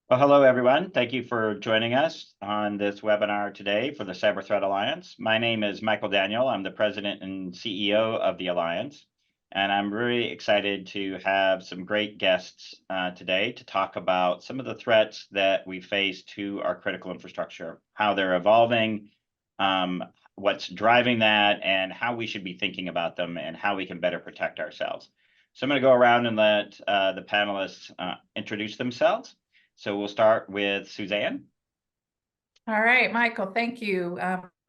Well, hello, everyone. Thank you for joining us on this webinar today for the Cyber Threat Alliance. My name is Michael Daniel. I'm the president and CEO of the Alliance, and I'm really excited to have some great guests today to talk about some of the threats that we face to our critical infrastructure, how they're evolving, what's driving that, and how we should be thinking about them and how we can better protect ourselves. So I'm going to go around and let the panelists introduce themselves. So we'll start with Suzanne. All right, Michael, thank you.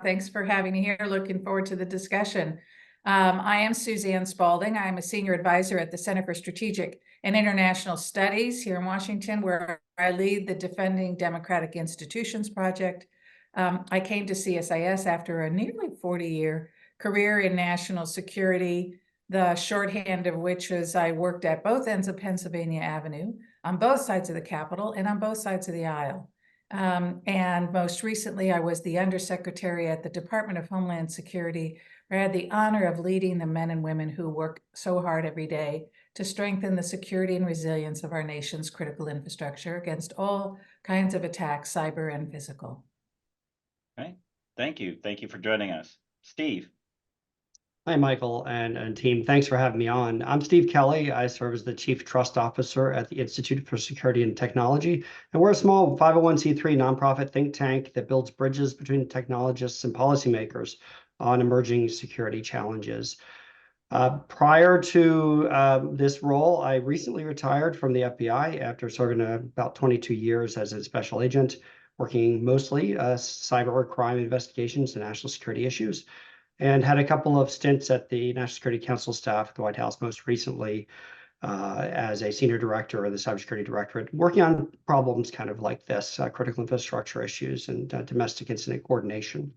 Thanks for having me here. Looking forward to the discussion. I am Suzanne Spaulding. I'm a senior advisor at the Center for Strategic and International Studies here in Washington, where I lead the Defending Democratic Institutions Project. I came to CSIS after a nearly 40-year career in national security, the shorthand of which is I worked at both ends of Pennsylvania Avenue, on both sides of the Capitol and on both sides of the aisle. And most recently, I was the Undersecretary at the Department of Homeland Security, where I had the honor of leading the men and women who work so hard every day to strengthen the security and resilience of our nation's critical infrastructure against all kinds of attacks, cyber and physical. Okay, thank you. Thank you for joining us. Steve. Hi, Michael and team. Thanks for having me on. I'm Steve Kelly. I serve as the Chief Trust Officer at the Institute for Security and Technology. And we're a small 501c3 nonprofit think tank that builds bridges between technologists and policymakers on emerging security challenges. Prior to this role, I recently retired from the FBI after serving about 22 years as a special agent, working mostly cyber crime investigations and national security issues, and had a couple of stints at the National Security Council staff at the White House, most recently as a senior director of the Cybersecurity Directorate, working on problems kind of like this, critical infrastructure issues and domestic incident coordination.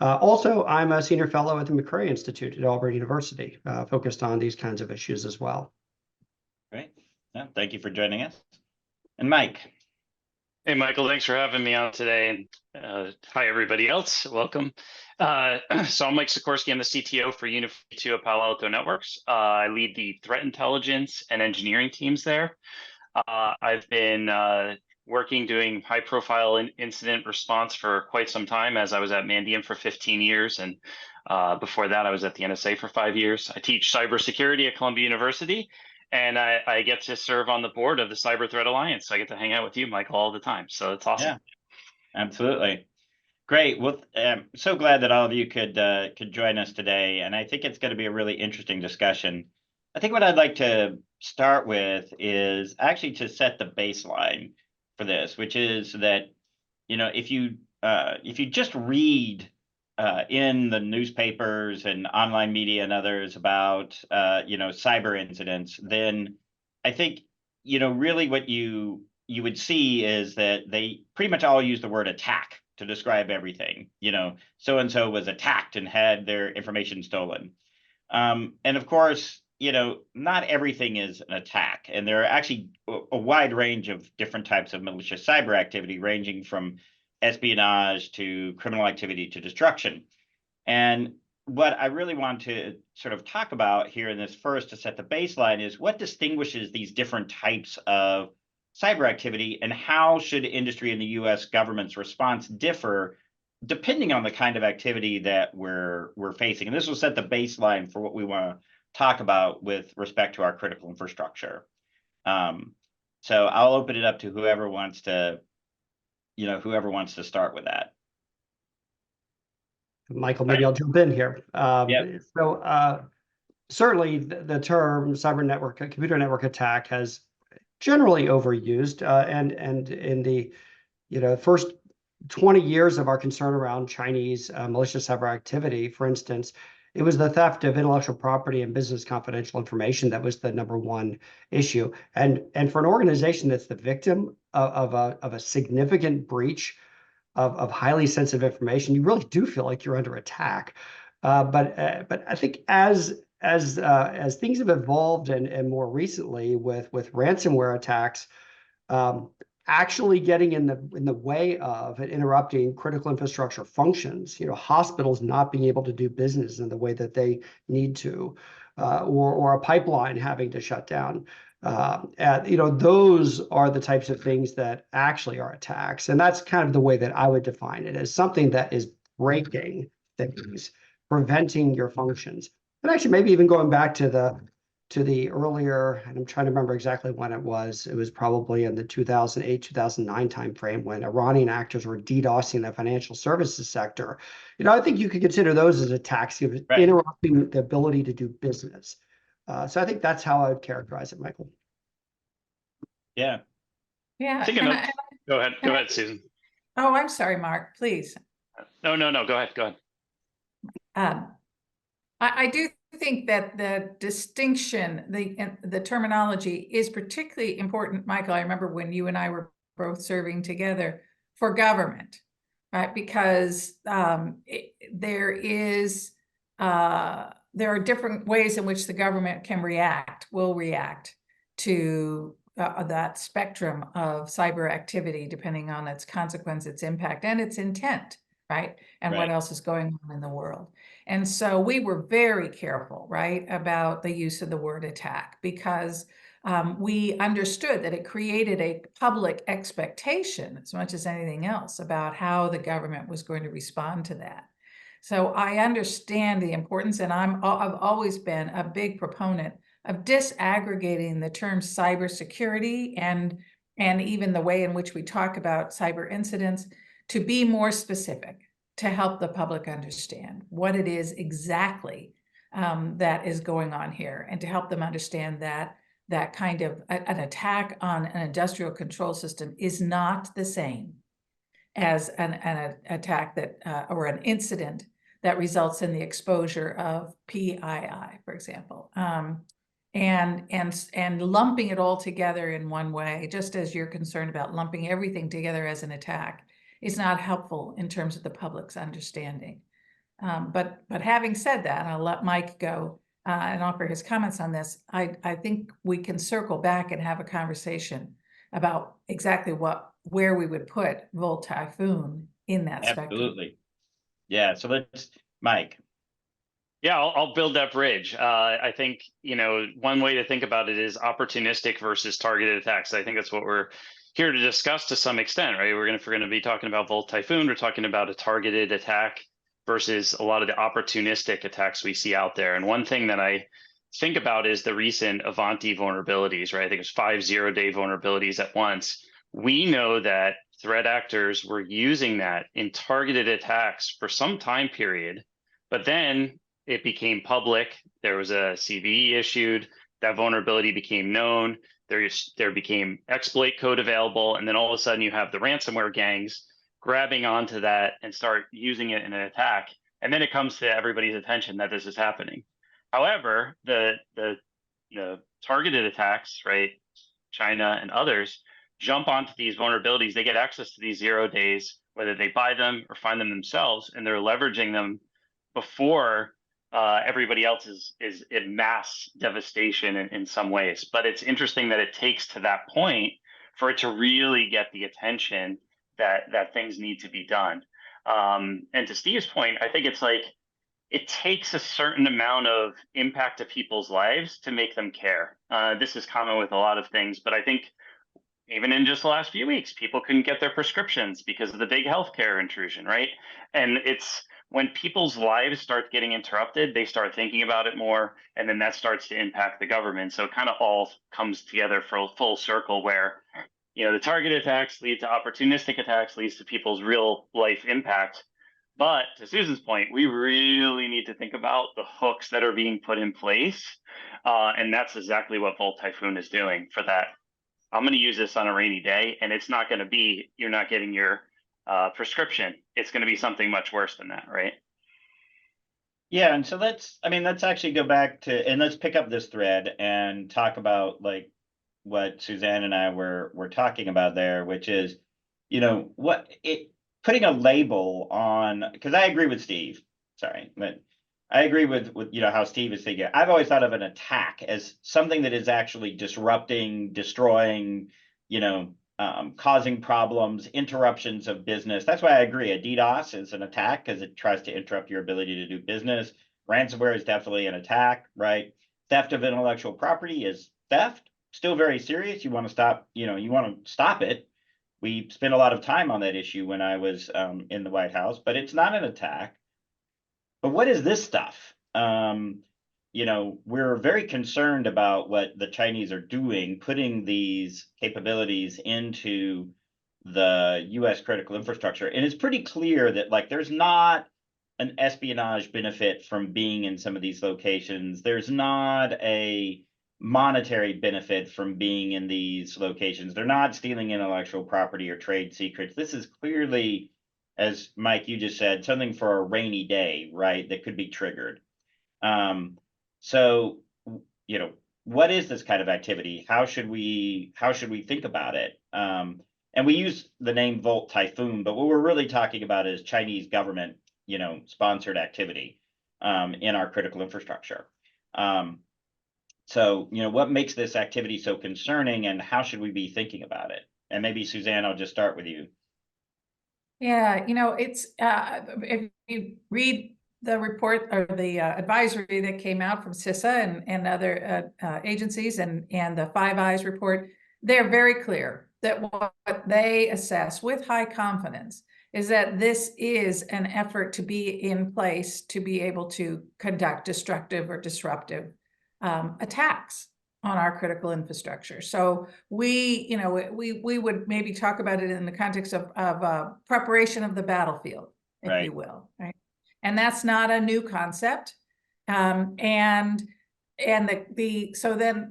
Also, I'm a senior fellow at the McCrae Institute at Auburn University, focused on these kinds of issues as well. Great. Yeah, thank you for joining us. And Mike. Hey, Michael, thanks for having me on today. And hi, everybody else. Welcome. So I'm Mike Sikorski. I'm the CTO for Unit 2 at Palo Alto Networks. I lead the threat intelligence and engineering teams there. I've been working doing high-profile incident response for quite some time, as I was at Mandiant for 15 years. And before that, I was at the NSA for 5 years. I teach cybersecurity at Columbia University. And I get to serve on the board of the Cyber Threat Alliance. So I get to hang out with you, Michael, all the time. So it's awesome. Yeah, absolutely. Great. Well, I'm so glad that all of you could join us today. And I think it's going to be a really interesting discussion. I think what I'd like to start with is actually to set the baseline for this, which is that, if you just read in the newspapers and online media and others about, cyber incidents, then I think, really what you would see is that they pretty much all use the word attack to describe everything. So-and-so was attacked and had their information stolen. And of course, not everything is an attack. And there are actually a wide range of different types of malicious cyber activity, ranging from espionage to criminal activity to destruction. And what I really want to sort of talk about here in this first to set the baseline is what distinguishes these different types of cyber activity, and how should industry and the U.S. government's response differ depending on the kind of activity that we're facing. And this will set the baseline for what we want to talk about with respect to our critical infrastructure. So I'll open it up to whoever wants to start with that. Michael, maybe I'll jump in here. So certainly the term cyber network, computer network attack has generally overused, and in the first 20 years of our concern around Chinese malicious cyber activity, for instance, it was the theft of intellectual property and business confidential information that was the #1 issue. And for an organization that's the victim of a significant breach of highly sensitive information, you really do feel like you're under attack. But I think as things have evolved and more recently with ransomware attacks, actually getting in the way of and interrupting critical infrastructure functions, hospitals not being able to do business in the way that they need to, or a pipeline having to shut down. Those are the types of things that actually are attacks. And that's kind of the way that I would define it, as something that is breaking things, preventing your functions. And actually, maybe even going back to the earlier, and I'm trying to remember exactly when it was probably in the 2008, 2009 timeframe when Iranian actors were DDoSing the financial services sector. I think you could consider those as attacks, Right. interrupting the ability to do business. So I think that's how I would characterize it, Michael. Yeah. Yeah. Go ahead, Susan. Oh, I'm sorry, Mark, please. No, go ahead. I do think that the distinction, the terminology is particularly important, Michael. I remember when you and I were both serving together for government, right? Because there are different ways in which the government will react to that spectrum of cyber activity, depending on its consequence, its impact, and its intent, right? And what else is going on in the world. And so we were very careful, right, about the use of the word attack, because we understood that it created a public expectation as much as anything else about how the government was going to respond to that. So I understand the importance, and I've always been a big proponent of disaggregating the term cybersecurity and even the way in which we talk about cyber incidents to be more specific, to help the public understand what it is exactly that is going on here, and to help them understand that kind of an attack on an industrial control system is not the same as an attack that or an incident that results in the exposure of PII, for example, and lumping it all together in one way, just as you're concerned about lumping everything together as an attack, is not helpful in terms of the public's understanding. But having said that, I'll let Mike go and offer his comments on this. I think we can circle back and have a conversation about exactly where we would put Volt Typhoon in that spectrum. Absolutely. Yeah. So let's, Mike. Yeah, I'll build that bridge. I think, one way to think about it is opportunistic versus targeted attacks. I think that's what we're here to discuss to some extent, right? If we're going to be talking about Volt Typhoon, we're talking about a targeted attack versus a lot of the opportunistic attacks we see out there. And one thing that I think about is the recent Avanti vulnerabilities, right? I think it's 5 zero-day vulnerabilities at once. We know that threat actors were using that in targeted attacks for some time period, but then it became public. There was a CVE issued. That vulnerability became known. There became exploit code available, and then all of a sudden you have the ransomware gangs grabbing onto that and start using it in an attack. And then it comes to everybody's attention that this is happening. However, the targeted attacks, right, China and others, jump onto these vulnerabilities. They get access to these 0 days, whether they buy them or find them themselves, and they're leveraging them before everybody else is in mass devastation in some ways. But it's interesting that it takes to that point for it to really get the attention that things need to be done. And to Steve's point, I think it's like it takes a certain amount of impact to people's lives to make them care. This is common with a lot of things, but I think even in just the last few weeks, people couldn't get their prescriptions because of the big healthcare intrusion, right? And it's when people's lives start getting interrupted, they start thinking about it more, and then that starts to impact the government. So it kind of all comes together for a full circle where, the targeted attacks lead to opportunistic attacks, leads to people's real life impact. But to Susan's point, we really need to think about the hooks that are being put in place. And that's exactly what Volt Typhoon is doing for that. I'm going to use this on a rainy day, and it's not going to be, you're not getting your prescription. It's going to be something much worse than that, right? Yeah, and so let's actually go back to, and let's pick up this thread and talk about like what Suzanne and I were talking about there, which is, putting a label on, because I agree with Steve. Sorry, but I agree with how Steve is thinking. I've always thought of an attack as something that is actually disrupting, destroying, causing problems, interruptions of business. That's why I agree. A DDoS is an attack because it tries to interrupt your ability to do business. Ransomware is definitely an attack, right? theft of intellectual property is theft, still very serious. You want to stop, you want to stop it. We spent a lot of time on that issue when I was in the White House, but it's not an attack. But what is this stuff? We're very concerned about what the Chinese are doing, putting these capabilities into the US critical infrastructure. And it's pretty clear that there's not an espionage benefit from being in some of these locations. There's not a monetary benefit from being in these locations. They're not stealing intellectual property or trade secrets. This is clearly, as Mike, you just said, something for a rainy day, right? That could be triggered. So, what is this kind of activity? How should we think about it? And we use the name Volt Typhoon, but what we're really talking about is Chinese government, sponsored activity in our critical infrastructure. So, what makes this activity so concerning, and how should we be thinking about it? And maybe Suzanne, I'll just start with you. Yeah, it's if you read the report or the advisory that came out from CISA and other agencies and the Five Eyes report, they're very clear that what they assess with high confidence is that this is an effort to be in place to be able to conduct destructive or disruptive attacks on our critical infrastructure. So we would maybe talk about it in the context of preparation of the battlefield, if you will, right? And that's not a new concept. So then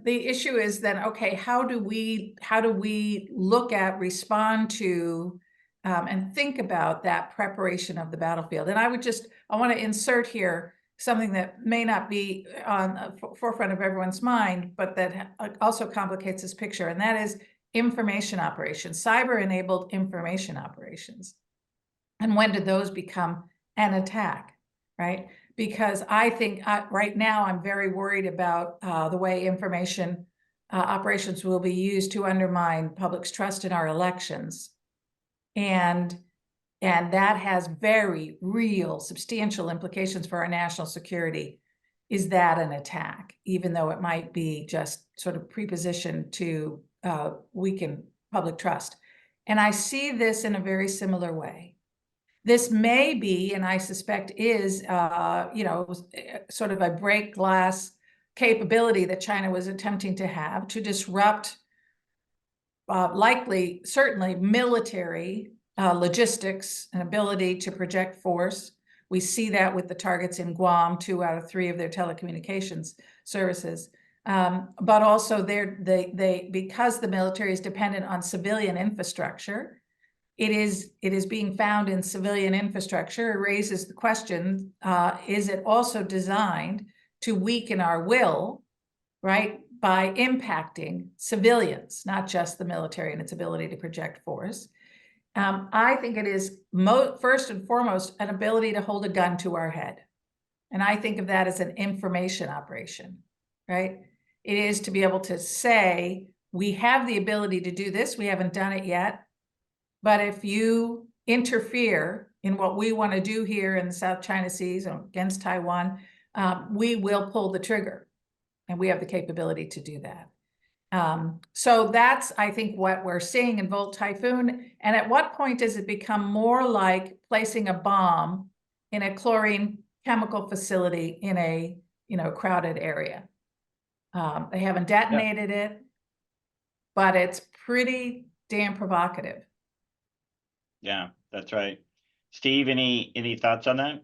the issue is then, okay, how do we look at, respond to, and think about that preparation of the battlefield? And I want to insert here something that may not be on the forefront of everyone's mind, but that also complicates this picture, and that is information operations, cyber-enabled information operations. And when did those become an attack, right? Because I think right now I'm very worried about the way information operations will be used to undermine public's trust in our elections. And that has very real, substantial implications for our national security. Is that an attack, even though it might be just sort of prepositioned to weaken public trust? And I see this in a very similar way. This may be, and I suspect is, sort of a break glass capability that China was attempting to have to disrupt, certainly military logistics and ability to project force. We see that with the targets in Guam, 2 out of 3 of their telecommunications services. But also because the military is dependent on civilian infrastructure, it is being found in civilian infrastructure. It raises the question, is it also designed to weaken our will, right, by impacting civilians, not just the military and its ability to project force? I think it is first and foremost an ability to hold a gun to our head. And I think of that as an information operation, right? It is to be able to say, we have the ability to do this, we haven't done it yet, but if you interfere in what we want to do here in the South China Seas against Taiwan, we will pull the trigger, and we have the capability to do that. So that's, I think, what we're seeing in Volt Typhoon. And at what point does it become more like placing a bomb in a chlorine chemical facility in a crowded area? They haven't detonated it, but it's pretty damn provocative. Yeah, that's right. Steve, any thoughts on that?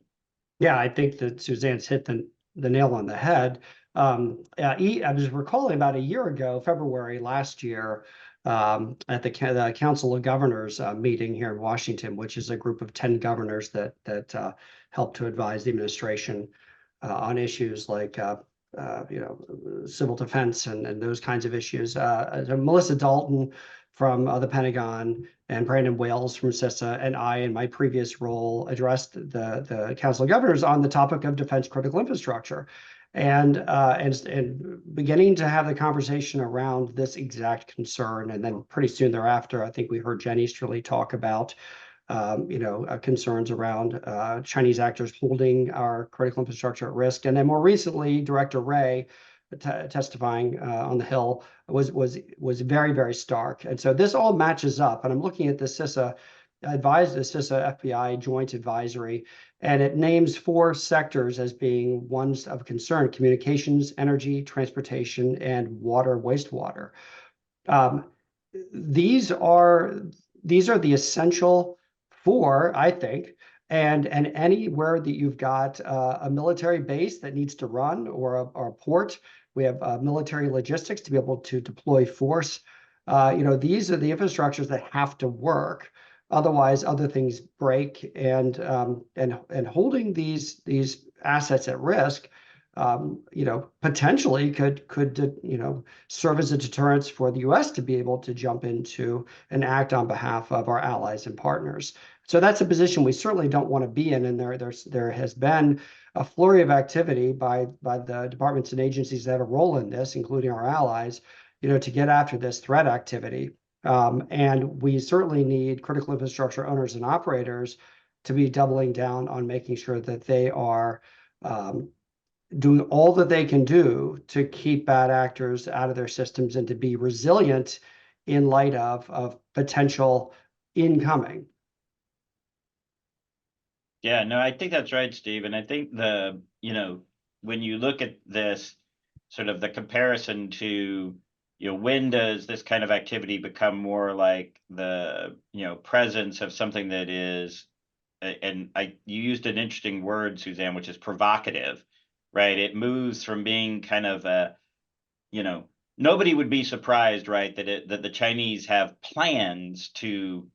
Yeah, I think that Suzanne's hit the nail on the head. I was recalling about a year ago, February last year, at the Council of Governors meeting here in Washington, which is a group of 10 governors that help to advise the administration on issues like civil defense and those kinds of issues. Melissa Dalton from the Pentagon and Brandon Wales from CISA and I, in my previous role, addressed the Council of Governors on the topic of defense critical infrastructure, and beginning to have the conversation around this exact concern. And then pretty soon thereafter, I think we heard Jen Easterly talk about concerns around Chinese actors holding our critical infrastructure at risk. And then more recently, Director Wray testifying on the Hill was very, very stark. And so this all matches up. And I'm looking at the CISA FBI joint advisory, and it names 4 sectors as being ones of concern: communications, energy, transportation, and water, wastewater. These are the essential 4, I think. And anywhere that you've got a military base that needs to run, or a port, we have military logistics to be able to deploy force. These are the infrastructures that have to work. Otherwise, other things break, and holding these assets at risk, potentially could serve as a deterrence for the U.S. to be able to jump into and act on behalf of our allies and partners. So that's a position we certainly don't want to be in. And there has been a flurry of activity by the departments and agencies that have a role in this, including our allies, to get after this threat activity. And we certainly need critical infrastructure owners and operators to be doubling down on making sure that they are doing all that they can do to keep bad actors out of their systems and to be resilient in light of potential incoming. Yeah, no, I think that's right, Steve. And I think when you look at this, sort of the comparison to, when does this kind of activity become more like the, presence of something that is, and you used an interesting word, Suzanne, which is provocative, right? It moves from being kind of a, nobody would be surprised, right, that the Chinese have plans to,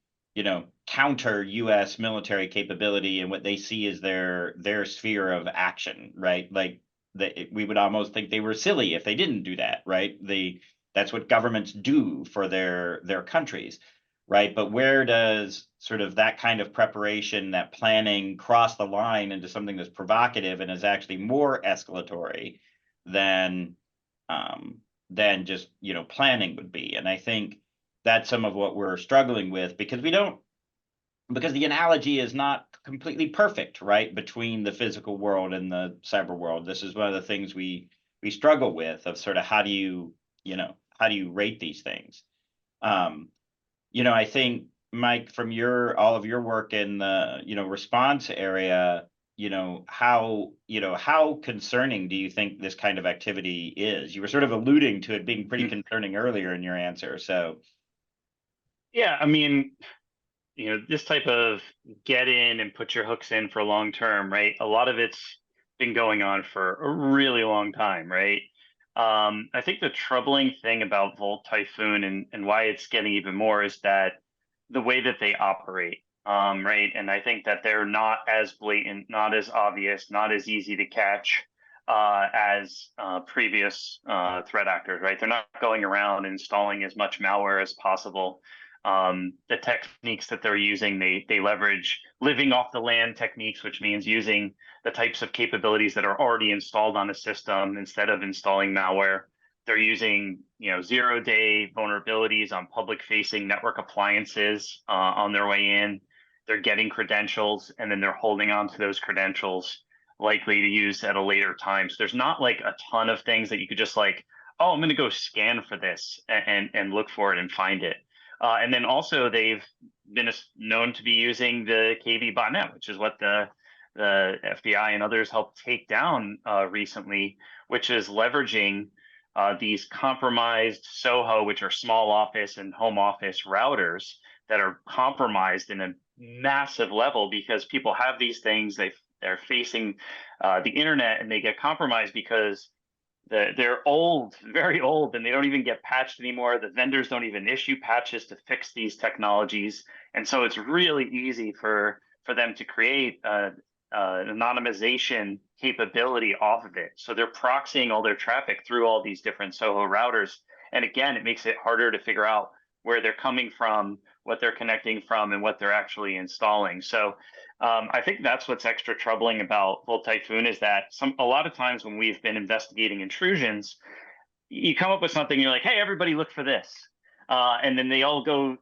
counter U.S. military capability and what they see as their sphere of action, right? Like we would almost think they were silly if they didn't do that, right? That's what governments do for their countries, right? But where does sort of that kind of preparation, that planning, cross the line into something that's provocative and is actually more escalatory than just planning would be? And I think that's some of what we're struggling with, because the analogy is not completely perfect, right, between the physical world and the cyber world. This is one of the things we struggle with, of sort of how do you rate these things? I think, Mike, from all of your work in the response area, how concerning do you think this kind of activity is? You were sort of alluding to it being pretty concerning earlier in your answer. So yeah, I mean, this type of get in and put your hooks in for long term, right? A lot of it's been going on for a really long time, right? I think the troubling thing about Volt Typhoon and why it's getting even more is that the way that they operate, right? And I think that they're not as blatant, not as obvious, not as easy to catch as previous threat actors, right? They're not going around installing as much malware as possible. The techniques that they're using, they leverage living off the land techniques, which means using the types of capabilities that are already installed on a system instead of installing malware. They're using 0-day vulnerabilities on public-facing network appliances on their way in. They're getting credentials, and then they're holding on to those credentials, likely to use at a later time. So there's not like a ton of things that you could just like, oh, I'm going to go scan for this and look for it and find it. And then also they've been known to be using the KV botnet, which is what the FBI and others helped take down recently, which is leveraging these compromised SOHO, which are small office and home office routers that are compromised in a massive level because people have these things, they're facing the internet, and they get compromised because they're old, very old, and they don't even get patched anymore. The vendors don't even issue patches to fix these technologies. And so it's really easy for them to create an anonymization capability off of it. So they're proxying all their traffic through all these different SOHO routers. And again, it makes it harder to figure out where they're coming from, what they're connecting from, and what they're actually installing. So I think that's what's extra troubling about Volt Typhoon, is that a lot of times when we've been investigating intrusions, you come up with something, you're like, hey, everybody look for this. And then they all go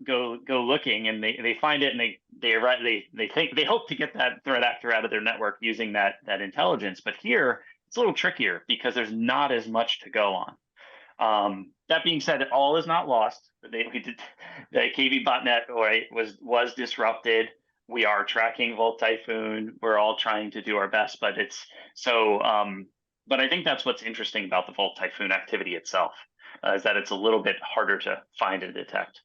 looking, and they find it, and they hope to get that threat actor out of their network using that intelligence. But here it's a little trickier because there's not as much to go on. That being said, all is not lost. The KV botnet, right, was disrupted. We are tracking Volt Typhoon. We're all trying to do our best, but it's so. But I think that's what's interesting about the Volt Typhoon activity itself, is that it's a little bit harder to find and detect.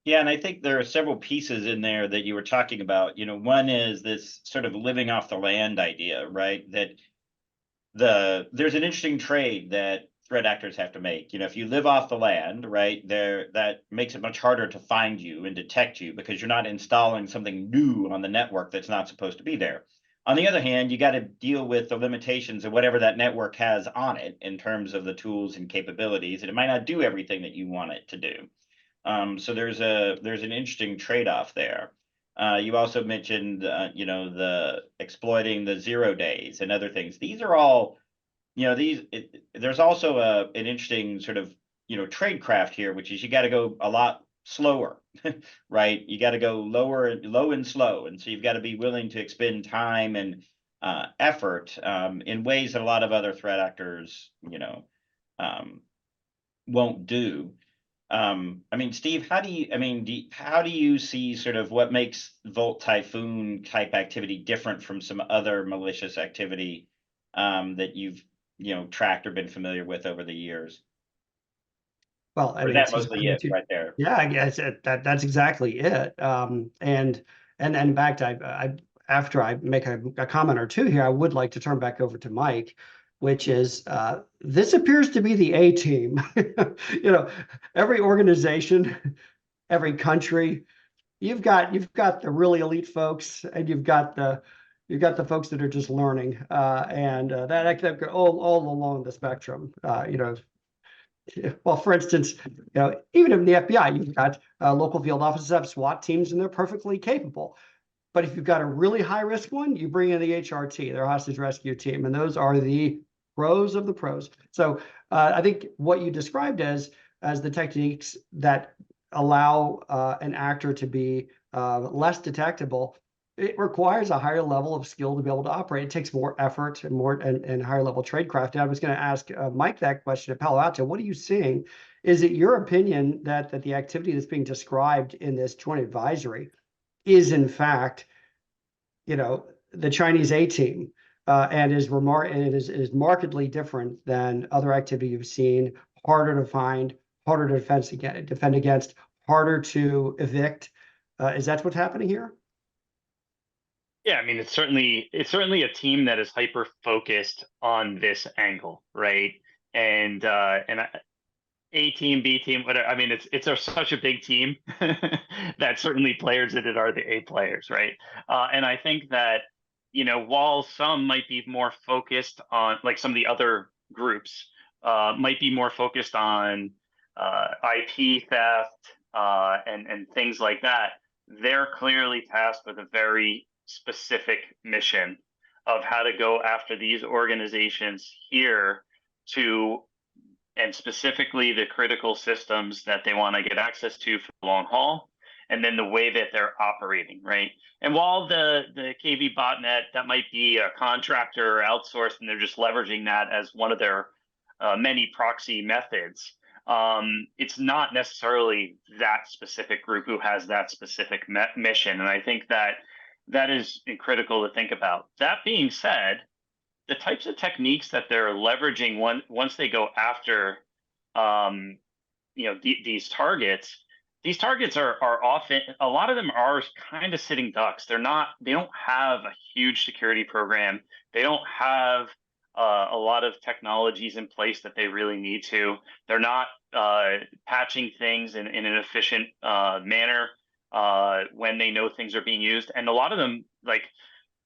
Yeah, and I think there are several pieces in there that you were talking about. One is this sort of living off the land idea, right? That there's an interesting trade that threat actors have to make. If you live off the land, right, that makes it much harder to find you and detect you because you're not installing something new on the network that's not supposed to be there. On the other hand, you got to deal with the limitations of whatever that network has on it in terms of the tools and capabilities, and it might not do everything that you want it to do. So there's an interesting trade-off there. You also mentioned, the exploiting the 0 days and other things. These are all, there's also an interesting sort of, tradecraft here, which is you got to go a lot slower, right? You got to go low and slow. And so you've got to be willing to expend time and effort in ways that a lot of other threat actors, won't do. Steve, how do you see sort of what makes Volt Typhoon type activity different from some other malicious activity that you've tracked or been familiar with over the years? Well, I Or mean, that it's mostly it right there. yeah, I guess that's exactly it. And in fact, I after I make a comment or two here, I would like to turn back over to Mike, which is this appears to be the A team. Every organization, every country, you've got the really elite folks, and you've got the folks that are just learning, and that go all along the spectrum. Well, for instance, even in the FBI, you've got local field offices have SWAT teams, and they're perfectly capable. But if you've got a really high risk one, you bring in the HRT, their hostage rescue team, and those are the pros of the pros. So I think what you described as the techniques that allow an actor to be less detectable, it requires a higher level of skill to be able to operate. It takes more effort and higher level tradecraft. And I was going to ask Mike that question at Palo Alto. What are you seeing? Is it your opinion that the activity that's being described in this joint advisory is in fact, the Chinese A team, and is markedly different than other activity you've seen, harder to find, harder to defend against, harder to evict? Is that what's happening here? Yeah, I mean, it's certainly a team that is hyper focused on this angle, right? And A team, B team, whatever. I mean, it's such a big team that certainly players in it are the A players, right? And I think that while some might be more focused on, like some of the other groups might be more focused on IP theft and things like that, they're clearly tasked with a very specific mission of how to go after these organizations here and specifically the critical systems that they want to get access to for the long haul, and then the way that they're operating, right? And while the KV botnet, that might be a contractor or outsourced, and they're just leveraging that as one of their many proxy methods, it's not necessarily that specific group who has that specific mission. And I think that is critical to think about. That being said, the types of techniques that they're leveraging once they go after, these targets are often, a lot of them are kind of sitting ducks. They don't have a huge security program. They don't have a lot of technologies in place that they really need to. They're not patching things in an efficient manner when they know things are being used. And a lot of them,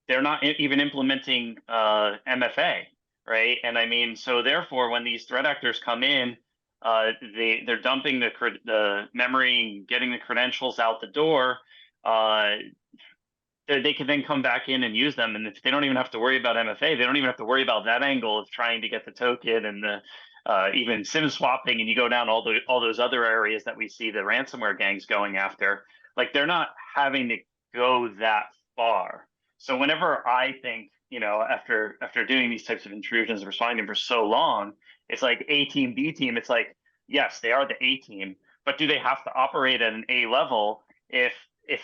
they're not even implementing MFA, right? And I mean, so therefore, when these threat actors come in, they're dumping the memory and getting the credentials out the door. They can then come back in and use them, and if they don't even have to worry about MFA, they don't even have to worry about that angle of trying to get the token and the even SIM swapping, and you go down all those other areas that we see the ransomware gangs going after. Like, they're not having to go that far. So whenever I think after doing these types of intrusions, responding for so long, it's like A team, B team. It's like, yes, they are the A team, but do they have to operate at an A level if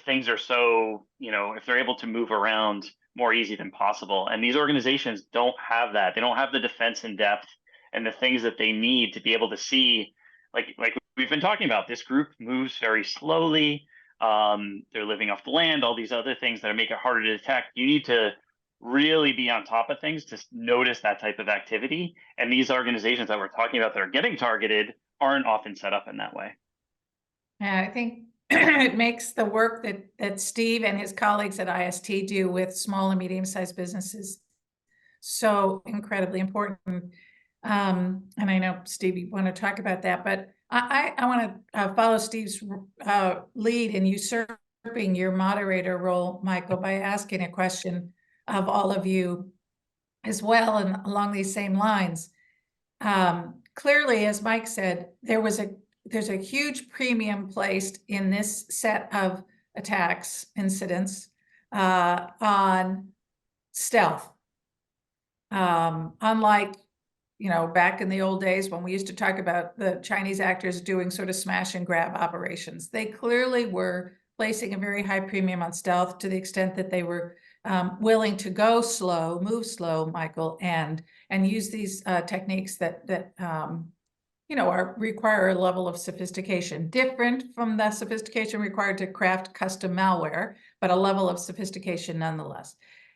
things are so, if they're able to move around more easy than possible? And these organizations don't have that. They don't have the defense in depth and the things that they need to be able to see, like we've been talking about. This group moves very slowly. They're living off the land, all these other things that make it harder to detect. You need to really be on top of things to notice that type of activity. And these organizations that we're talking about that are getting targeted aren't often set up in that way. And I think it makes the work that Steve and his colleagues at IST do with small and medium-sized businesses so incredibly important. And I know, Steve, you want to talk about that, but I want to follow Steve's lead in usurping your moderator role, Michael, by asking a question of all of you as well, and along these same lines. Clearly, as Mike said, there's a huge premium placed in this set of attacks, incidents, on stealth. Unlike, back in the old days when we used to talk about the Chinese actors doing sort of smash and grab operations, they clearly were placing a very high premium on stealth to the extent that they were willing to go slow, move slow, Michael, and use these techniques that require a level of sophistication different from the sophistication required to craft custom malware, but a level of sophistication nonetheless.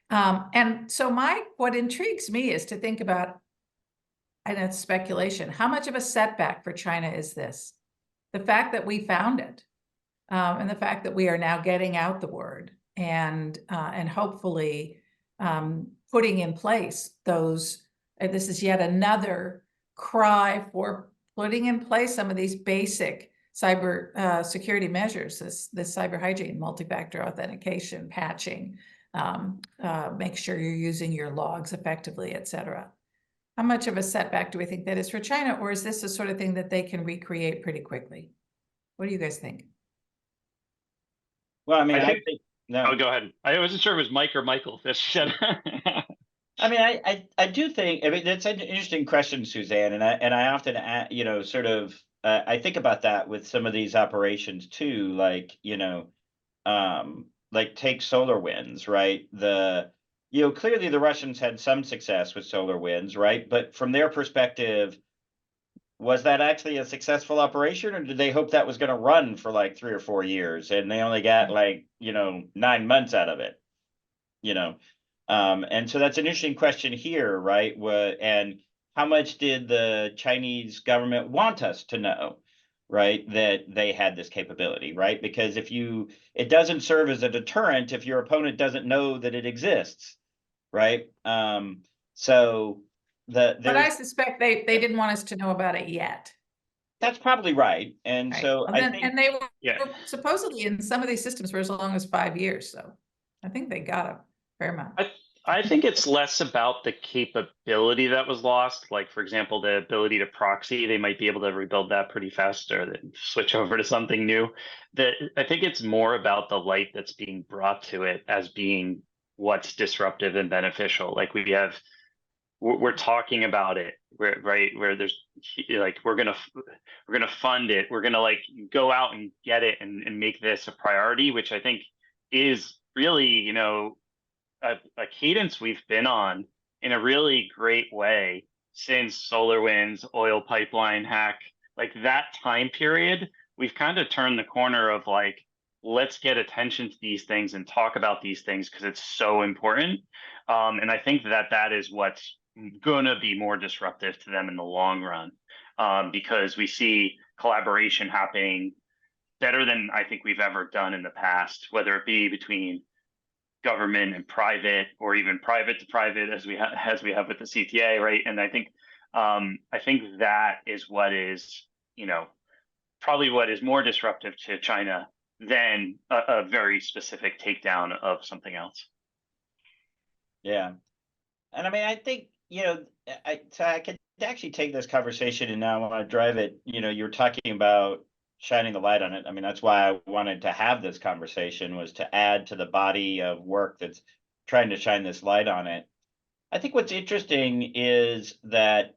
And so what intrigues me is to think about, and it's speculation, how much of a setback for China is this? The fact that we found it, and the fact that we are now getting out the word and hopefully putting in place those, this is yet another cry for putting in place some of these basic cyber security measures, this cyber hygiene, multi-factor authentication, patching, make sure you're using your logs effectively, et cetera. How much of a setback do we think that is for China, or is this the sort of thing that they can recreate pretty quickly? What do you guys think? Well, I mean, I think no. Oh, go ahead. I wasn't sure if it was Mike or Michael that said. I mean, I do think, I mean, that's an interesting question, Suzanne, and I often, sort of, I think about that with some of these operations too, like, like take SolarWinds, right? Clearly the Russians had some success with SolarWinds, right? But from their perspective, was that actually a successful operation, or did they hope that was going to run for like 3 or 4 years and they only got like, 9 months out of it, and so that's an interesting question here, right? And how much did the Chinese government want us to know, right, that they had this capability, right? Because it doesn't serve as a deterrent if your opponent doesn't know that it exists, right? But I suspect they didn't want us to know about it yet. That's probably right. And Right. so Well, I think, and they were Yeah. supposedly in some of these systems for as long as 5 years. So I think they got a fair amount. I think it's less about the capability that was lost. Like, for example, the ability to proxy, they might be able to rebuild that pretty fast or then switch over to something new. I think it's more about the light that's being brought to it as being what's disruptive and beneficial. Like we're talking about it, where there's like we're gonna fund it, we're gonna like go out and get it and make this a priority, which I think is really a cadence we've been on in a really great way since SolarWinds, oil pipeline hack, like that time period. We've kind of turned the corner of like, let's get attention to these things and talk about these things because it's so important. And I think that is what's gonna be more disruptive to them in the long run, because we see collaboration happening better than I think we've ever done in the past, whether it be between government and private, or even private to private, as we have with the CTA, right? And I think that is what is probably what is more disruptive to China than a very specific takedown of something else. yeah. And I mean, I think, I could actually take this conversation and now I want to drive it. You're talking about shining the light on it. I mean, that's why I wanted to have this conversation, was to add to the body of work that's trying to shine this light on it. I think what's interesting is that,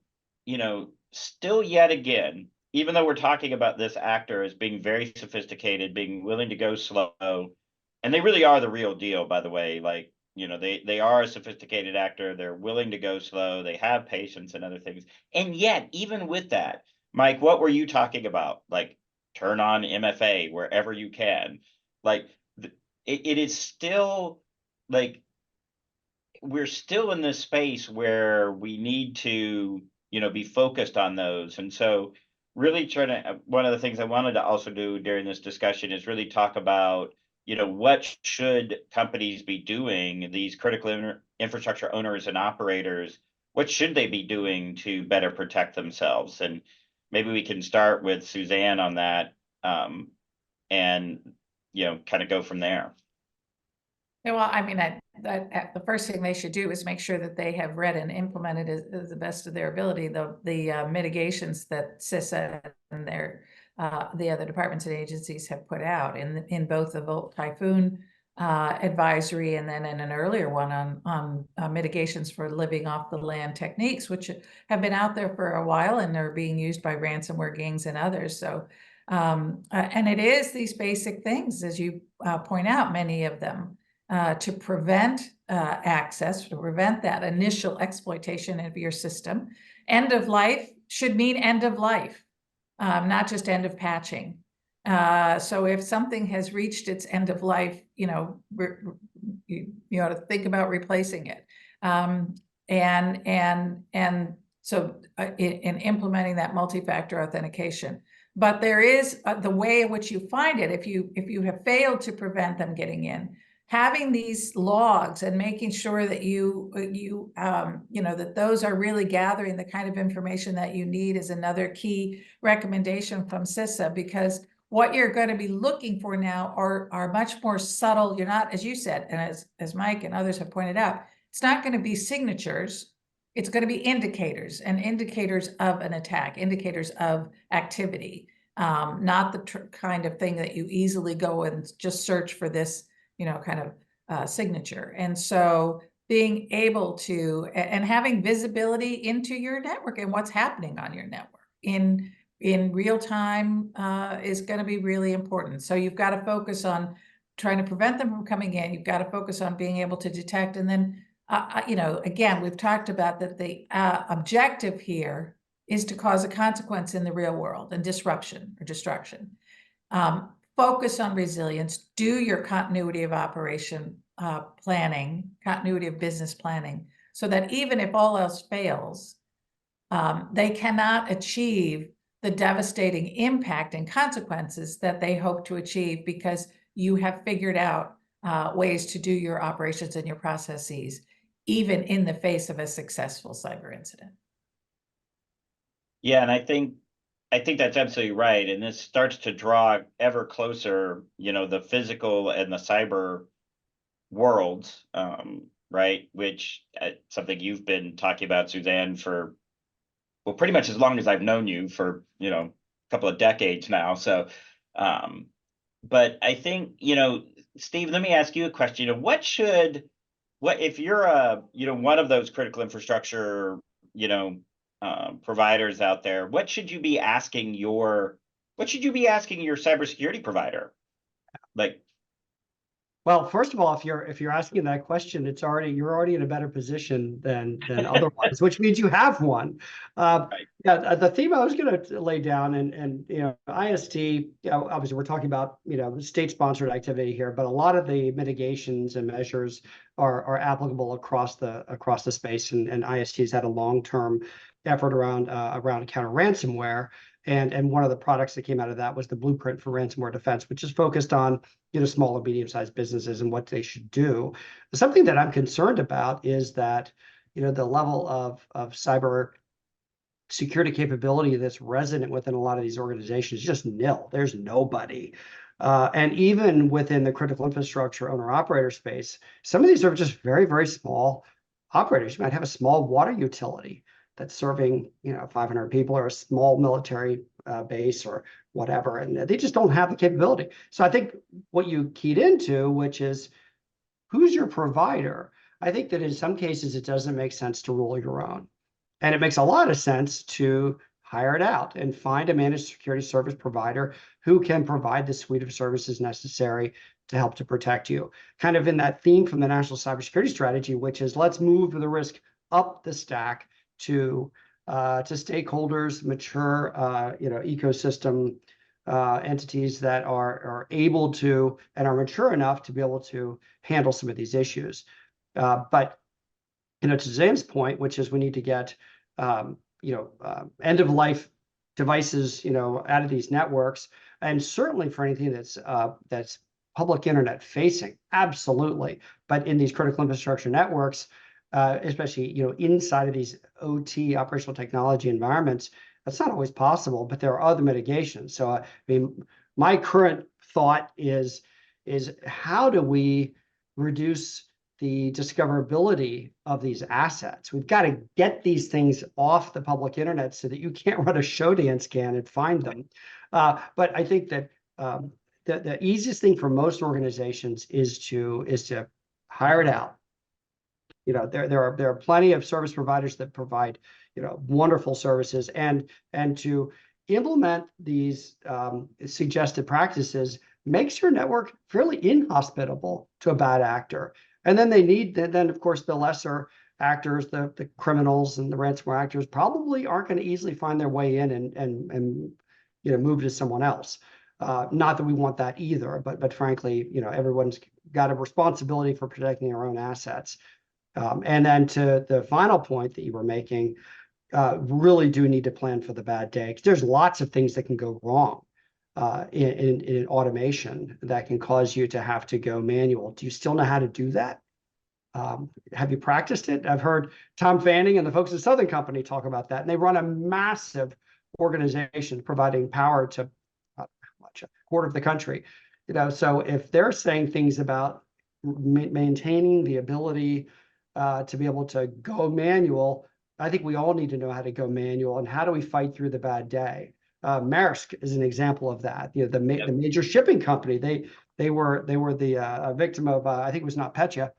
still yet again, even though we're talking about this actor as being very sophisticated, being willing to go slow, and they really are the real deal, by the way, like, they are a sophisticated actor, they're willing to go slow, they have patience and other things. And yet, even with that, Mike, what were you talking about? Like, turn on MFA wherever you can. Like, it is still like we're still in this space where we need to, be focused on those. And so really trying to, one of the things I wanted to also do during this discussion is really talk about, what should companies be doing, these critical infrastructure owners and operators, what should they be doing to better protect themselves? And maybe we can start with Suzanne on that, and, kind of go from there. Yeah, well, I mean, the first thing they should do is make sure that they have read and implemented as the best of their ability the mitigations that CISA and the other departments and agencies have put out in both the Volt Typhoon advisory, and then in an earlier one on mitigations for living off the land techniques, which have been out there for a while and are being used by ransomware gangs and others. So, and it is these basic things, as you point out, many of them. To prevent access, to prevent that initial exploitation of your system. End of life should mean end of life, not just end of patching. So if something has reached its end of life, you ought to think about replacing it. And so in implementing that multi-factor authentication. But there is the way in which you find it. If you have failed to prevent them getting in, having these logs and making sure that that those are really gathering the kind of information that you need is another key recommendation from CISA, because what you're going to be looking for now are much more subtle. You're not, as you said, and as Mike and others have pointed out, it's not going to be signatures. It's going to be indicators, and indicators of an attack, indicators of activity, not the kind of thing that you easily go and just search for this kind of signature. And so being able to, and having visibility into your network and what's happening on your network in real time is going to be really important. So you've got to focus on trying to prevent them from coming in. You've got to focus on being able to detect. And then, again, we've talked about that the objective here is to cause a consequence in the real world and disruption or destruction. Focus on resilience, do your continuity of operation planning, continuity of business planning, so that even if all else fails, they cannot achieve the devastating impact and consequences that they hope to achieve, because you have figured out ways to do your operations and your processes, even in the face of a successful cyber incident. Yeah, and I think that's absolutely right. And this starts to draw ever closer, the physical and the cyber worlds, right? Which something you've been talking about, Suzanne, for, well, pretty much as long as I've known you, for, a couple of decades now. So, but I think, Steve, let me ask you a question. What if you're one of those critical infrastructure, providers out there, what should you be asking your cybersecurity provider? Like, well, first of all, if you're asking that question, you're already in a better position than otherwise, which means you have one. right. Yeah, the theme I was going to lay down, and IST, obviously we're talking about state-sponsored activity here, but a lot of the mitigations and measures are applicable across the space, and IST has had a long-term effort around counter ransomware. And one of the products that came out of that was the Blueprint for Ransomware Defense, which is focused on small and medium-sized businesses and what they should do. Something that I'm concerned about is that the level of cyber security capability that's resident within a lot of these organizations is just nil. There's nobody. And even within the critical infrastructure owner-operator space, some of these are just very, very small operators. You might have a small water utility that's serving 500 people, or a small military base or whatever, and they just don't have the capability. So I think what you keyed into, which is who's your provider, I think that in some cases it doesn't make sense to rule your own. And it makes a lot of sense to hire it out and find a managed security service provider who can provide the suite of services necessary to help to protect you. Kind of in that theme from the National Cybersecurity Strategy, which is let's move the risk up the stack to stakeholders, mature ecosystem entities that are able to and are mature enough to be able to handle some of these issues. But to Suzanne's point, which is we need to get end of life devices out of these networks, and certainly for anything that's public internet facing, absolutely. But in these critical infrastructure networks, especially inside of these OT operational technology environments, that's not always possible. But there are other mitigations. So I mean, my current thought is how do we reduce the discoverability of these assets? We've got to get these things off the public internet so that you can't run a Shodan scan and find them. But I think that the easiest thing for most organizations is to hire it out. There are plenty of service providers that provide wonderful services, and to implement these suggested practices makes your network fairly inhospitable to a bad actor. And then then of course the lesser actors, the criminals and the ransomware actors probably aren't going to easily find their way in and move to someone else. Not that we want that either, but frankly, everyone's got a responsibility for protecting their own assets. And then to the final point that you were making, really do need to plan for the bad day, because there's lots of things that can go wrong in automation that can cause you to have to go manual. Do you still know how to do that? Have you practiced it? I've heard Tom Fanning and the folks at Southern Company talk about that, and they run a massive organization providing power to a quarter of the country. So if they're saying things about maintaining the ability to be able to go manual, I think we all need to know how to go manual, and how do we fight through the bad day. Maersk is an example of that. The major shipping company, they were the victim of I think it was NotPetya,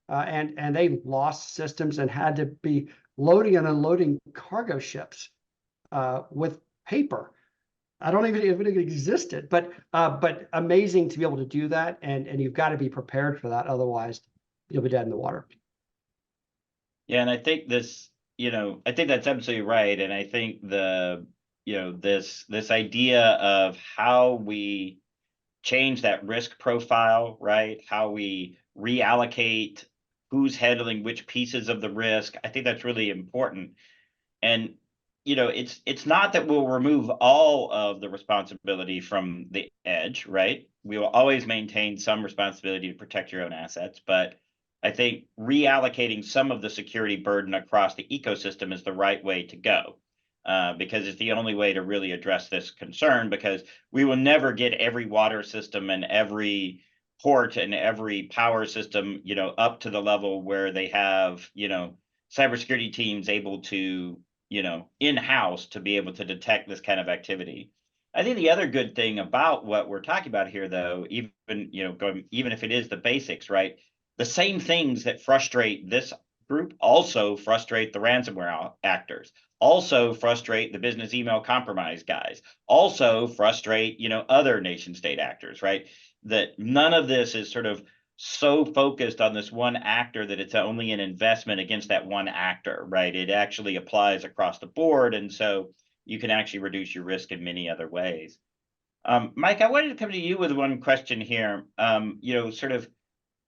and they lost systems and had to be loading and unloading cargo ships with paper. I don't even know if it existed, but amazing to be able to do that, and you've got to be prepared for that. Otherwise, you'll be dead in the water. Yeah, and I think I think that's absolutely right. And I think this idea of how we change that risk profile, right? How we reallocate who's handling which pieces of the risk. I think that's really important. And it's not that we'll remove all of the responsibility from the edge, right? We will always maintain some responsibility to protect your own assets, but I think reallocating some of the security burden across the ecosystem is the right way to go, because it's the only way to really address this concern, because we will never get every water system and every port and every power system, up to the level where they have, cybersecurity teams able to, in-house to be able to detect this kind of activity. I think the other good thing about what we're talking about here, though, even if it is the basics, right? The same things that frustrate this group also frustrate the ransomware actors, also frustrate the business email compromise guys, also frustrate, other nation state actors, right? That none of this is sort of so focused on this one actor that it's only an investment against that one actor, right? It actually applies across the board. And so you can actually reduce your risk in many other ways. Mike, I wanted to come to you with one question here.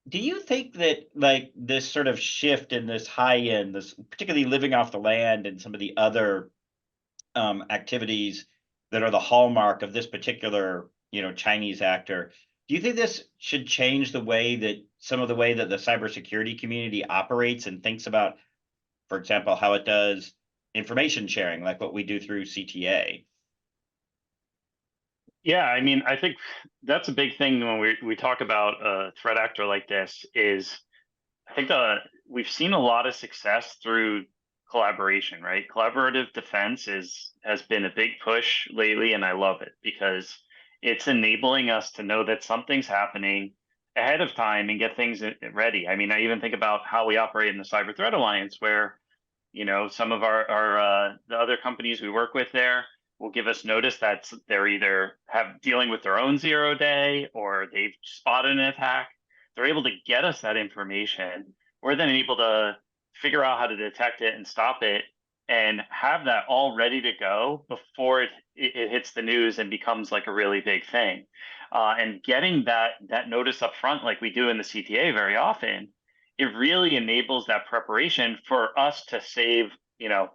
Do you think that like this sort of shift in this high end, this particularly living off the land and some of the other activities that are the hallmark of this particular, Chinese actor, do you think this should change the way that the cybersecurity community operates and thinks about, for example, how it does information sharing, like what we do through CTA? Yeah, I mean, I think that's a big thing when we talk about a threat actor like this. Is I think we've seen a lot of success through collaboration, right? Collaborative defense has been a big push lately, and I love it because it's enabling us to know that something's happening ahead of time and get things ready. I mean, I even think about how we operate in the Cyber Threat Alliance, where, you know, some of our the other companies we work with there will give us notice that they're either dealing with their own 0-day or they've spotted an attack. They're able to get us that information. We're then able to figure out how to detect it and stop it, and have that all ready to go before it hits the news and becomes like a really big thing. And getting that notice up front, like we do in the CTA very often, it really enables that preparation for us to save, you know,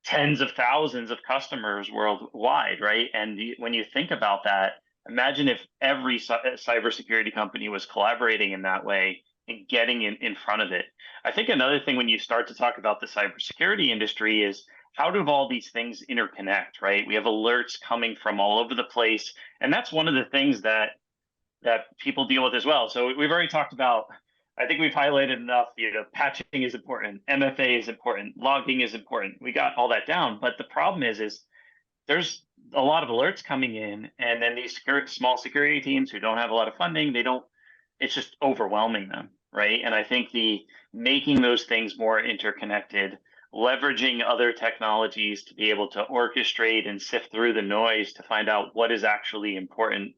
tens of thousands of customers worldwide, right? And when you think about that, imagine if every cybersecurity company was collaborating in that way and getting in front of it. I think another thing when you start to talk about the cybersecurity industry is, how do all these things interconnect, right? We have alerts coming from all over the place, and that's one of the things that people deal with as well. So we've already talked about, I think we've highlighted enough, you know, patching is important, MFA is important, logging is important. We got all that down, but the problem is there's a lot of alerts coming in, and then these small security teams who don't have a lot of funding, it's just overwhelming them, right? And I think making those things more interconnected, leveraging other technologies to be able to orchestrate and sift through the noise to find out what is actually important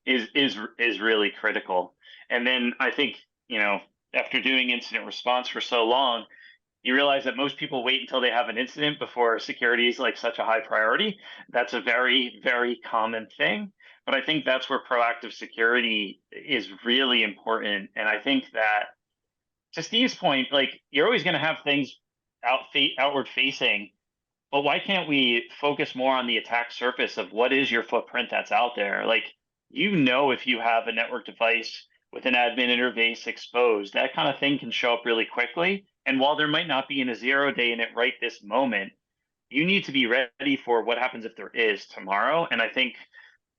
is really critical. And then I think, you know, after doing incident response for so long, you realize that most people wait until they have an incident before security is like such a high priority. That's a very, very common thing. But I think that's where proactive security is really important. And I think that, to Steve's point, like, you're always going to have things outward facing, but why can't we focus more on the attack surface of what is your footprint that's out there? Like, you know, if you have a network device with an admin interface exposed, that kind of thing can show up really quickly. And while there might not be in a 0-day in it right this moment, you need to be ready for what happens if there is tomorrow. And I think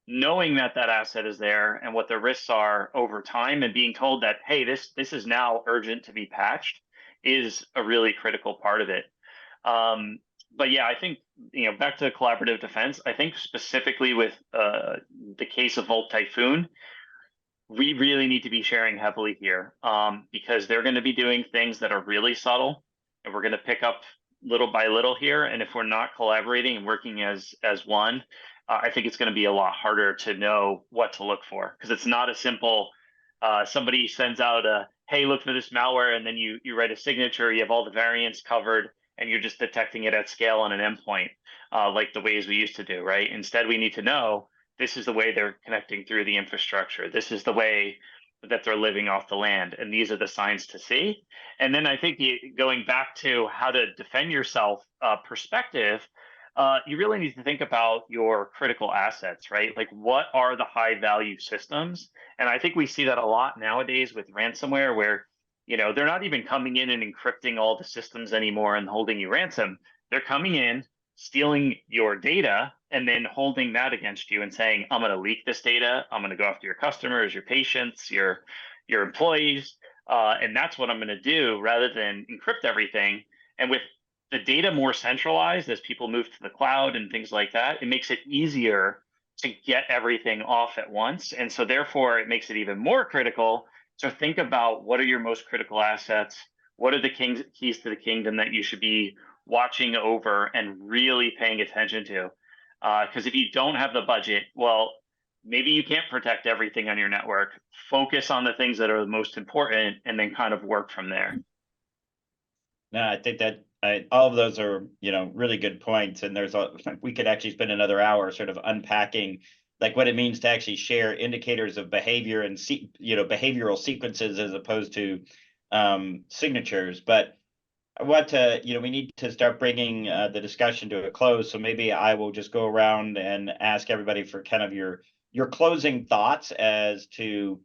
knowing that asset is there and what the risks are over time, and being told that, hey, this is now urgent to be patched, is a really critical part of it. But yeah, I think, you know, back to collaborative defense, I think specifically with the case of Volt Typhoon, we really need to be sharing heavily here, because they're going to be doing things that are really subtle, and we're going to pick up little by little here. And if we're not collaborating and working as one, I think it's going to be a lot harder to know what to look for, because it's not a simple, somebody sends out a, hey, look for this malware, and then you write a signature, you have all the variants covered, and you're just detecting it at scale on an endpoint, like the ways we used to do, right? Instead, we need to know, this is the way they're connecting through the infrastructure. This is the way that they're living off the land, and these are the signs to see. And then I think going back to how to defend yourself perspective, you really need to think about your critical assets, right? Like, what are the high value systems? And I think we see that a lot nowadays with ransomware, where, you know, they're not even coming in and encrypting all the systems anymore and holding you ransom. They're coming in, stealing your data, and then holding that against you and saying, I'm going to leak this data. I'm going to go after your customers, your patients, your employees. And that's what I'm going to do, rather than encrypt everything. And with the data more centralized, as people move to the cloud and things like that, it makes it easier to get everything off at once. And so therefore, it makes it even more critical to think about, what are your most critical assets? What are the keys to the kingdom that you should be watching over and really paying attention to? Because if you don't have the budget, well, maybe you can't protect everything on your network. Focus on the things that are the most important, and then kind of work from there. No, I think that all of those are, you know, really good points. And we could actually spend another hour sort of unpacking like what it means to actually share indicators of behavior and behavioral sequences as opposed to signatures. But I want to, we need to start bringing the discussion to a close. So maybe I will just go around and ask everybody for kind of your closing thoughts as to,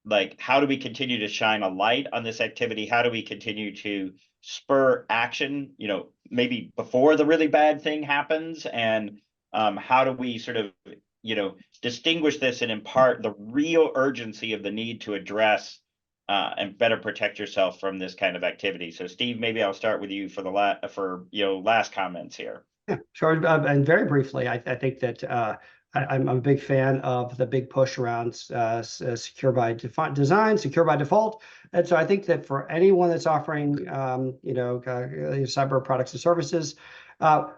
like, how do we continue to shine a light on this activity? How do we continue to spur action, maybe before the really bad thing happens? And how do we sort of, distinguish this and impart the real urgency of the need to address and better protect yourself from this kind of activity? So Steve, maybe I'll start with you for the last comments here. Yeah, sure. And very briefly, I think that I'm a big fan of the big push around secure by design, secure by default. And so I think that for anyone that's offering, cyber products and services,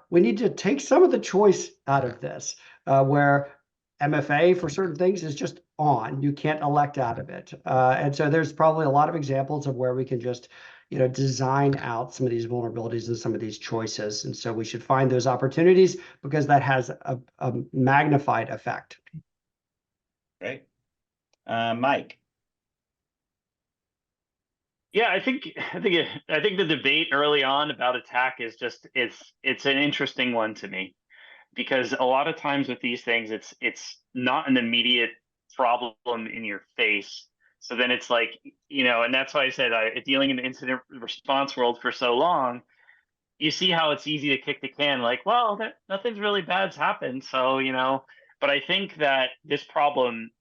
we need to take some of the choice out of this, where MFA for certain things is just on. You can't elect out of it. And so there's probably a lot of examples of where we can just design out some of these vulnerabilities and some of these choices. And so we should find those opportunities because that has a magnified effect. Great. Mike. Yeah, I think the debate early on about attack is just it's an interesting one to me, because a lot of times with these things it's not an immediate problem in your face. So then it's like, and that's why I said dealing in the incident response world for so long, you see how it's easy to kick the can, like, well, nothing's really bad's happened. So, but I think that this problem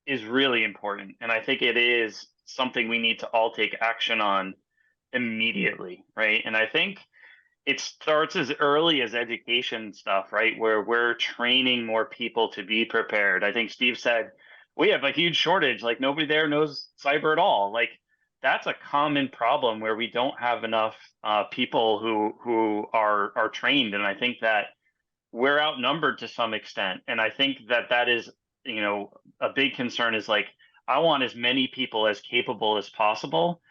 is really important. And I think it is something we need to all take action on immediately, right? And I think it starts as early as education stuff, right? Where we're training more people to be prepared. I think Steve said, we have a huge shortage, like nobody there knows cyber at all. Like that's a common problem where we don't have enough people who are trained. And I think that we're outnumbered to some extent. And I think that is, a big concern is like, I want as many people as capable as possible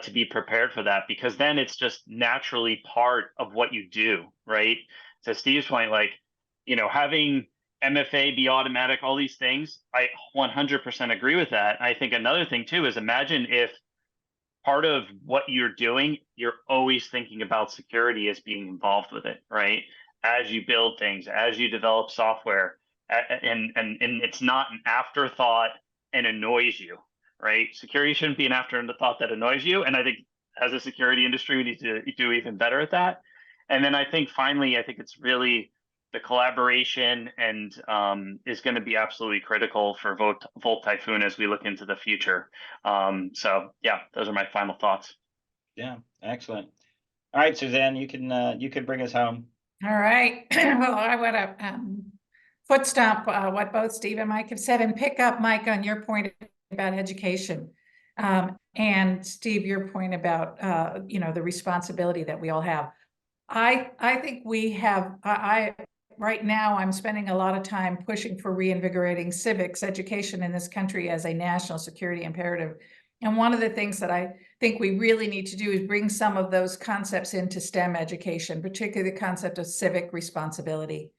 to be prepared for that, because then it's just naturally part of what you do, right? To Steve's point, like, having MFA be automatic, all these things, I 100% agree with that. I think another thing too is imagine if part of what you're doing, you're always thinking about security as being involved with it, right? As you build things, as you develop software, and it's not an afterthought and annoys you, right? Security shouldn't be an afterthought that annoys you. And I think as a security industry, we need to do even better at that. And then I think finally, I think it's really the collaboration and is going to be absolutely critical for Volt Typhoon as we look into the future. So yeah, those are my final thoughts. Yeah, excellent. All right, Suzanne, you can bring us home. All right. Well, I want to foot stomp what both Steve and Mike have said and pick up, Mike, on your point about education. And Steve, your point about, the responsibility that we all have. I think we have, right now I'm spending a lot of time pushing for reinvigorating civics education in this country as a national security imperative. And one of the things that I think we really need to do is bring some of those concepts into STEM education, particularly the concept of civic responsibility.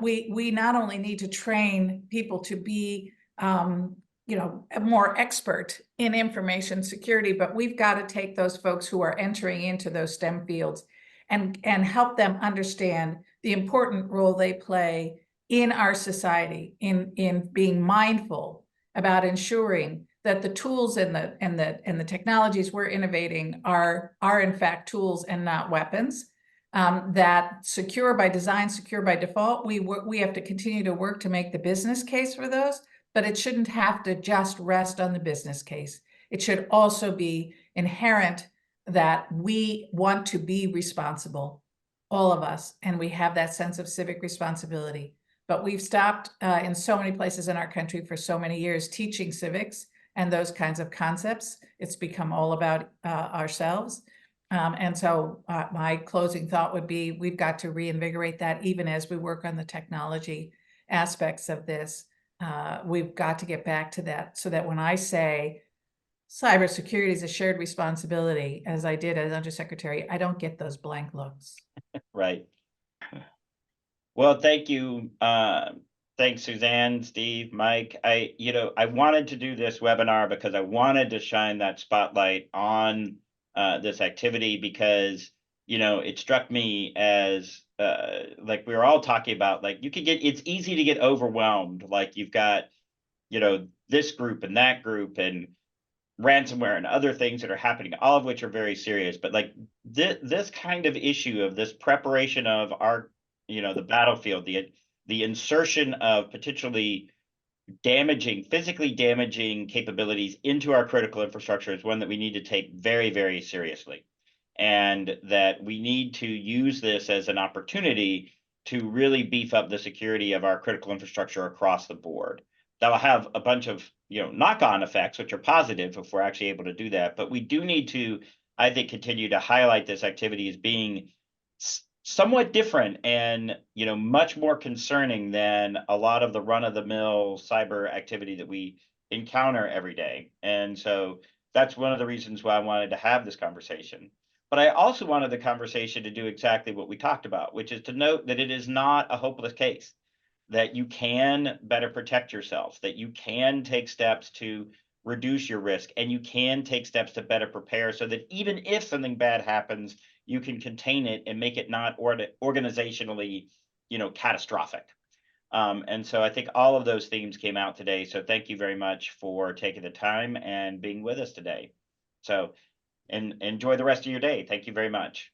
We not only need to train people to be, more expert in information security, but we've got to take those folks who are entering into those STEM fields and help them understand the important role they play in our society, in being mindful about ensuring that the tools and the technologies we're innovating are in fact tools and not weapons. That secure by design, secure by default, we have to continue to work to make the business case for those, but it shouldn't have to just rest on the business case. It should also be inherent that we want to be responsible, all of us, and we have that sense of civic responsibility. But we've stopped in so many places in our country for so many years teaching civics and those kinds of concepts. It's become all about ourselves. And so my closing thought would be, we've got to reinvigorate that even as we work on the technology aspects of this. We've got to get back to that so that when I say cybersecurity is a shared responsibility, as I did as Undersecretary, I don't get those blank looks. Right. Well, thank you. Thanks, Suzanne, Steve, Mike. I wanted to do this webinar because I wanted to shine that spotlight on this activity because, it struck me as like we were all talking about, like it's easy to get overwhelmed. Like you've got, this group and that group and ransomware and other things that are happening, all of which are very serious. But like this kind of issue of this preparation of our, the battlefield, the insertion of potentially physically damaging capabilities into our critical infrastructure is one that we need to take very, very seriously. And that we need to use this as an opportunity to really beef up the security of our critical infrastructure across the board. That will have a bunch of, knock-on effects, which are positive if we're actually able to do that. But we do need to, I think, continue to highlight this activity as being somewhat different and, much more concerning than a lot of the run-of-the-mill cyber activity that we encounter every day. And so that's one of the reasons why I wanted to have this conversation. But I also wanted the conversation to do exactly what we talked about, which is to note that it is not a hopeless case, that you can better protect yourself, that you can take steps to reduce your risk, and you can take steps to better prepare so that even if something bad happens, you can contain it and make it not organizationally, catastrophic. And so I think all of those themes came out today. So thank you very much for taking the time and being with us today. So, and enjoy the rest of your day. Thank you very much.